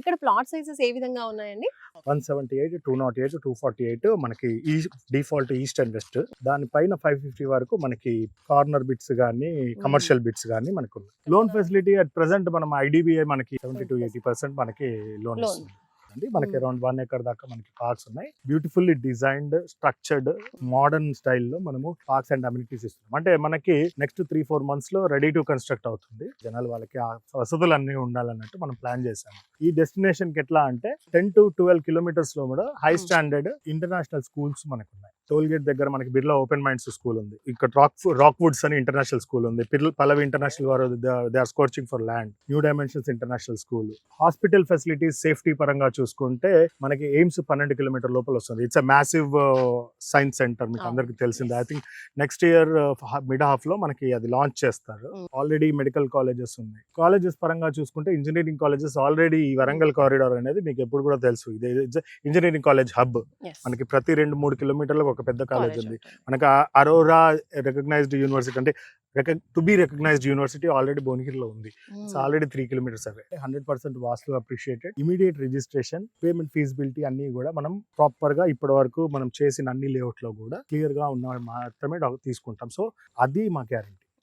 ఇక్కడ plot sizes ఏ విధంగా ఉన్నాయండి? 178, 208, 248 మనకి ఈ డిఫాల్ట్ ఈస్ట్ అండ్ వెస్ట్. దానిపైన 550 వరకు మనకి కార్నర్ బిట్స్ గానీ కమర్షియల్ బిట్స్ గానీ మనకు ఉన్నాయి. లోన్ ఫెసిలిటీ అట్ ప్రెసెంట్ మనం IDBI మనకి 70 to 80% మనకి లోన్ ఇస్తుంది. మనకి అరౌండ్ 1 acre దాకా మనకి పార్క్స్ ఉన్నాయి. బ్యూటిఫుల్లీ డిజైన్డ్, స్ట్రక్చర్డ్, మోడర్న్ స్టైల్లో మనము పార్క్స్ అండ్ అమ్యూనిటీస్ ఇస్తున్నాం. అంటే మనకి నెక్స్ట్ 3-4 months లో రెడీ టు కన్స్ట్రక్ట్ అవుతుంది. జనాలు వాళ్ళకి ఆ వసతులు అన్ని ఉండాలన్నట్టు మనం ప్లాన్ చేశాము. ఈ డెస్టినేషన్ కి ఎట్లా అంటే 10 to 12 kilometers లో కూడా హై స్టాండర్డ్ ఇంటర్నేషనల్ స్కూల్స్ మనకు ఉన్నాయి. టోల్ గేట్ దగ్గర మనకి బిర్లా ఓపెన్ మైండ్స్ స్కూల్ ఉంది. ఇక్కడ రాక్ వుడ్స్ అని ఇంటర్నేషనల్ స్కూల్ ఉంది. పల్లవి ఇంటర్నేషనల్ వారు they are scorching for land. New dimensions international school. Hospital facilities safety పరంగా చూసుకుంటే మనకి ఎయిమ్స్ 12 kilometers లోపల వస్తుంది. It's a massive science centre, మీకు అందరికి తెలిసిందే. I think next year mid half లో మనకి అది లాంచ్ చేస్తారు. ఆల్రెడీ మెడికల్ కాలేజెస్ ఉన్నాయి. కాలేజెస్ పరంగా చూసుకుంటే ఇంజనీరింగ్ కాలేజెస్ ఆల్రెడీ ఈ వరంగల్ కారిడార్ అనేది మీకు ఎప్పుడు కూడా తెలుసు. ఇది ఇంజనీరింగ్ కాలేజ్ హబ్. మనకి ప్రతి 2-3 kilometers ఒక పెద్ద కాలేజ్ ఉంది. మనకి అరోరా రికగ్నైజ్డ్ యూనివర్సిటీ, అంటే to be recognised university already భువనగిరిలో ఉంది. It's already 3 kilometers away. 100% vastu appreciated. Immediate registration, payment feasibility అన్ని కూడా మనం ప్రాపర్ గా ఇప్పటి వరకు మనం చేసిన అన్ని లేఅవుట్ లో కూడా క్లియర్ గా ఉన్న మాత్రమే తీసుకుంటాం. సో అది మా గ్యారంటీ.